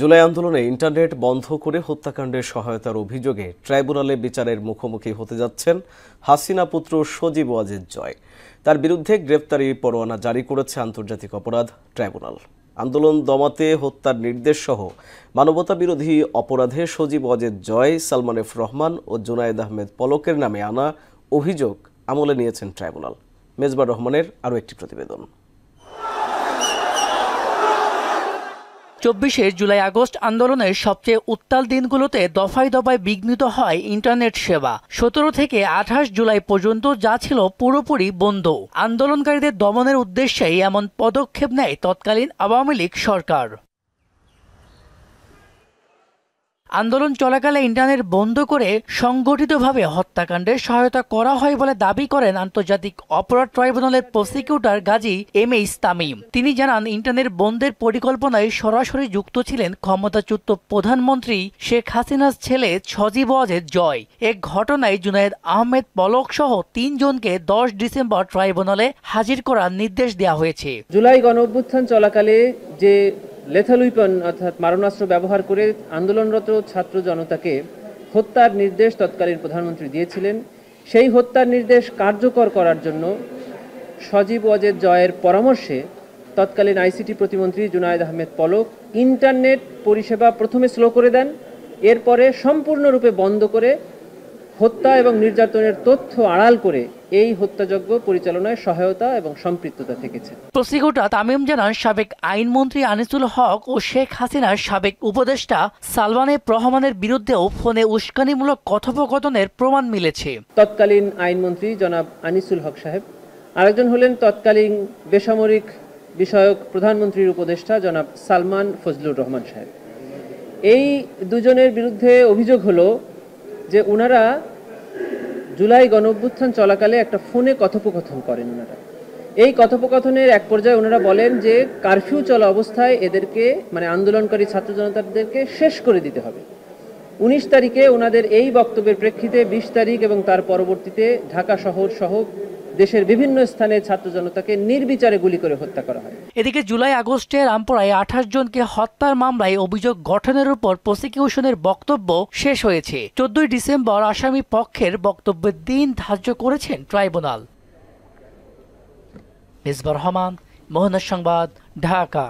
জুলাই আন্দোলনে ইন্টারনেট বন্ধ করে হত্যাকাণ্ডের সহায়তার অভিযোগে ট্রাইব্যুনালে বিচারের মুখোমুখি হতে যাচ্ছেন হাসিনা পুত্র সজীব ওয়াজেদ জয়। তার বিরুদ্ধে গ্রেপ্তারি পরোয়ানা জারি করেছে আন্তর্জাতিক অপরাধ ট্রাইব্যুনাল। আন্দোলন দমাতে হত্যার নির্দেশ সহ মানবতা বিরোধী অপরাধে সজীব ওয়াজেদ জয়, সালমান এফ রহমান ও জুনায়েদ আহমেদ পলকের নামে আনা অভিযোগ আমলে নিয়েছেন ট্রাইব্যুনাল। মেজবার রহমানের আরও একটি প্রতিবেদন। ২৪শে জুলাই আগস্ট আন্দোলনের সবচেয়ে উত্তাল দিনগুলোতে দফায় দফায় বিঘ্নিত হয় ইন্টারনেট সেবা। ১৭ থেকে ২৮ জুলাই পর্যন্ত যা ছিল পুরোপুরি বন্ধ। আন্দোলনকারীদের দমনের উদ্দেশ্যেই এমন পদক্ষেপ নেয় তৎকালীন আওয়ামী লীগ সরকার। আন্দোলন চলাকালে ইন্টারনেট বন্ধ করে সংগঠিতভাবে হত্যাকাণ্ডে সহায়তা করা হয় বলে দাবি করেন আন্তর্জাতিক অপরাধ ট্রাইব্যুনালের প্রসিকিউটর গাজী এম.এইচ তামিম। তিনি জানান, ইন্টারনেট বন্ধের পরিকল্পনায় সরাসরি যুক্ত ছিলেন ক্ষমতাচ্যুত প্রধানমন্ত্রী শেখ হাসিনার ছেলে সজীব ওয়াজেদ জয়। এক ঘটনায় জুনায়েদ আহমেদ পলক সহ ৩ জনকে ১০ ডিসেম্বর ট্রাইব্যুনালে হাজির করার নির্দেশ দেওয়া হয়েছে। জুলাই গণঅভ্যুত্থান চলাকালে যে লেথাল উইপন অর্থাৎ মারণাস্ত্র ব্যবহার করে আন্দোলনরত ছাত্র জনতাকে হত্যার নির্দেশ তৎকালীন প্রধানমন্ত্রী দিয়েছিলেন, সেই হত্যার নির্দেশ কার্যকর করার জন্য সজীব ওয়াজেদ জয়ের পরামর্শে তৎকালীন আইসিটি প্রতিমন্ত্রী জুনায়েদ আহমেদ পলক ইন্টারনেট পরিষেবা প্রথমে স্লো করে দেন, এরপরে সম্পূর্ণরূপে বন্ধ করে হত্যা এবং নির্যাতনের তথ্য আড়াল করে এই হত্যাযজ্ঞ পরিচালনায় সহায়তা এবং সম্পৃক্ততা থেকেছে। প্রসিকিউটর তামিম জানান, সাবেক আইনমন্ত্রী আনিসুল হক ও শেখ হাসিনার সাবেক উপদেষ্টা সালমান এফ রহমানের বিরুদ্ধেও ফোনে উস্কানিমূলক কথোপকথনের প্রমাণ মিলেছে। তৎকালীন আইনমন্ত্রী জনাব আনিসুল হক সাহেব, আরেকজন হলেন তৎকালীন বেসামরিক বিষয়ক প্রধানমন্ত্রীর উপদেষ্টা জনাব সালমান ফজলুর রহমান সাহেব। এই দুজনের বিরুদ্ধে অভিযোগ হলো যে ওনারা জুলাই গণঅভ্যুত্থান চলাকালে একটা ফোনে কথোপকথন করেন। ওনারা এই কথোপকথনের এক পর্যায়ে ওনারা বলেন যে কারফিউ চলা অবস্থায় এদেরকে মানে আন্দোলনকারী ছাত্র জনতাদেরকে শেষ করে দিতে হবে। ১৯ তারিখে ওনাদের এই বক্তব্যের প্রেক্ষিতে ২০ তারিখ এবং তার পরবর্তীতে ঢাকা শহর সহ দেশের বিভিন্ন স্থানে ছাত্র জনতাকে নির্বিচারে গুলি করে হত্যা করা হয়। এদিকে জুলাই আগস্টে রামপুরায় ২৮ জনকে হত্যার মামলায় অভিযোগ গঠনের উপর প্রসিকিউশনের বক্তব্য শেষ হয়েছে। ১৪ ডিসেম্বর আসামি পক্ষের বক্তব্যের দিন ধার্য করেছেন ট্রাইব্যুনাল। মেজবার রহমান, মোহনা সংবাদ, ঢাকা।